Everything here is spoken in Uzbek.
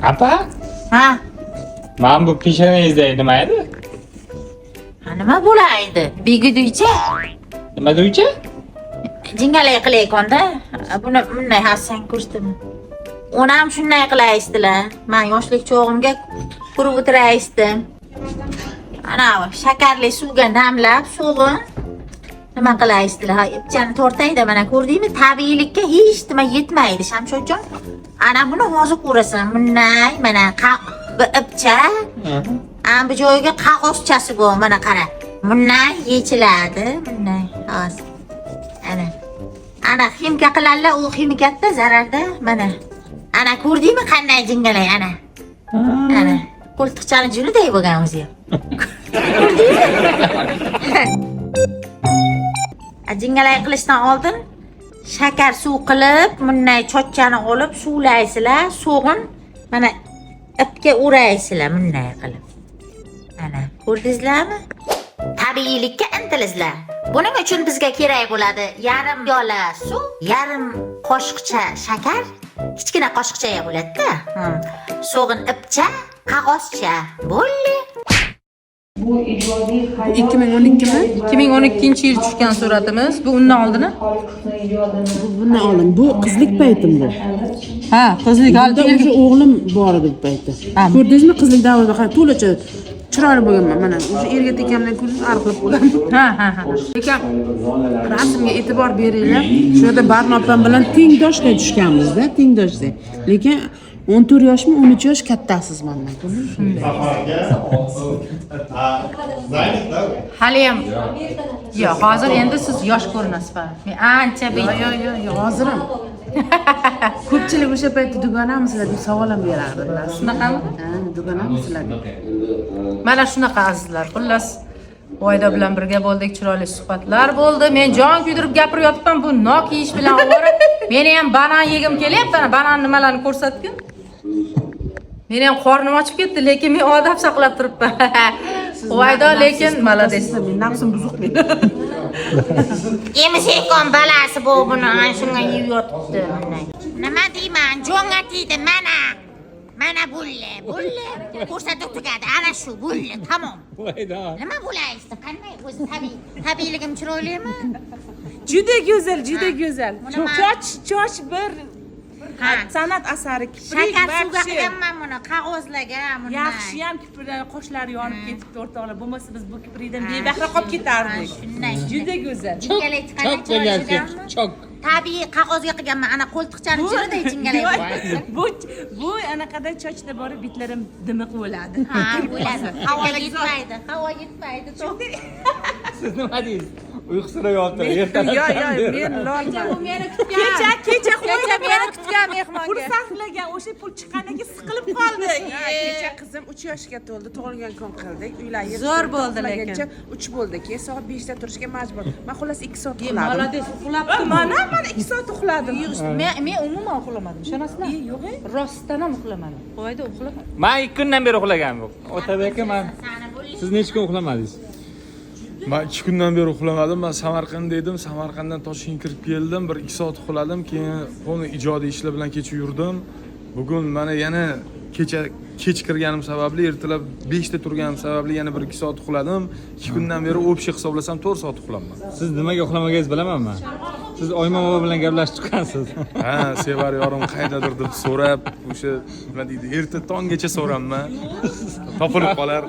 Apa? Ha, Men bu peshonangizda nima edi? nima bo'laydi? Beguduycha. Nima deychi? Jingalak qilayotganda, buni bunday hassang ko'rsatdim. Uni ham shunday qilaysilar. Men yoshlik chog'imga ko'rib o'tiraysidim. Ana shakarli suvga namlab, so'g'in nima qilaysilar? Ipchani tortaydi, mana ko'rdingmi? Tabiiylikka hech nima yetmaydi, Shamshodjon. Ana buni hozir ko'rasan. Bunday mana ipcha, bu joyiga qog'ozchasi bor, mana qara. Bunday yechiladi, bunday. Hozir. Ana ximka qiladilar, u ximkatda zararda, mana. Ana ko'rdingmi qanday jingalak, ana. Ana qo'ltiqchani juniday bo'lgan o'zi ham. Jingalak qilishdan oldin shakar suv qilib, bunday chochchani olib suvlaysizlar, so'g'in mana ipga o'raysizlar bunday qilib. Ana, ko'rdingizlarmi? Tabiiylikka intilingizlar. Buning uchun bizga kerak bo'ladi yarim piyola suv, yarim qoshiqcha shakar, kichkina qoshiqcha bo'ladi-da. So'g'in ipcha, qog'ozcha. Bo'ldi. Bu ijodiy 2012-yil tushgan suratimiz. Bu undan oldini? Bundan oldin. Bu qizlik paytim bu. Ha, qizlik Bunda o'sha o'g'lim bor edi bu paytda. Ko'rdingizmi qizlik davrida qanday to'lacha chiroyli bo'lganman. Mana o'sha erga tekamdan ko'rinib arqilib bo'lgan. Ha. Lekin Rasmga e'tibor beringlar. Shu yerda Barnopam bilan tengdoshday tushganmiz-da, tengdoshday. Lekin 14 yoshmi, 13 yosh kattasiz mendan. hali ham yo'q, hozir endi siz yosh ko'rinasiz. Men ancha Yo'q, hozir ham. Ko'pchilik o'sha paytda dugonamisizlar deb savol ham berardi, bilasiz. shunaqami? Ha, dugonamisizlar deb. Mana shunaqa azizlar. Xullas, Voyda bilan birga bo'ldik, chiroyli suhbatlar bo'ldi. Men jon kuydirib gapirayotibman, bu nok yeyish bilan ovora. Meni ham banan yegim kelyapti, ana banan nimalarni ko'rsatgin. Meni ham qornim ochib ketdi, lekin men odob saqlab turibman. Voyda lekin malades. Men nafsim buzuq men. Emizikon balasi bu buni ana shunga yeb yotibdi bunday. Nima deyman? Jonga tegdi mana. Mana bulle. Ko'rsatib tugadi. Ana shu bulle, tamom. Voyda. Nima bo'laysiz? Qanday o'zi tabiiyligim chiroylimi? Juda go'zal, juda go'zal. Nima? Choch bir san'at asari. Shakar suvga qilganman buni, qog'ozlagan bunday. Yaxshi ham kiprlar qoshlari yonib ketibdi o'rtoqlar. Bo'lmasa biz bu kiprikdan bebahra qolib ketardik. Shunday. Juda go'zal. Jingalak Chok degansiz. Chok. Tabiiy qog'ozga qilganman. Ana qo'ltiqchani jiriday jingalak. Bu anaqada chochda borib bitlarim dimiq bo'ladi. Ha, bo'ladi. Havo yetmaydi. Siz nima deysiz? Uyqusirayapti. Ertalab. Yo'q, men lolma. Meni kutgan. Kecha meni kutgan mehmonga. pul sarflagan, o'sha pul chiqqanidan keyin siqilib qoldi. Kecha qizim 3 yoshga to'ldi, tug'ilgan kun qildik. Uylar Zo'r bo'ldi lekin. 3 bo'ldi. Keyin soat 5 da turishga majbur. Men xullas 2 soat uxladim. Malades, uxlabdi. Mana 2 soat uxladim. Men umuman uxlamadim, ishonasizlar? Yo'q. Rostdan ham uxlamadim. Voyda uxlamadim. Men 2 kundan beri uxlaganman. Otabek men siz necha kun uxlamadingiz? Men 2 kundan beri uxlamadim. Men Samarqandda edim. Samarqanddan Toshkentga kirib keldim. 1-2 soat uxladim. Keyin buni ijodiy ishlar bilan kecha yurdim. Bugun mana yana kecha kech kirganim sababli ertalab 5 da turganim sababli yana 1-2 soat uxladim. 2 kundan beri общий hisoblasam 4 soat uxlaman. Siz nimaga uxlamagingizni bilaman men. Siz Oyma bobo bilan gaplashib chiqqansiz. Ha, Sevar yorim qaydadir deb so'rab, o'sha nima deydi, erta tonggacha so'ramman. Topilib qolar.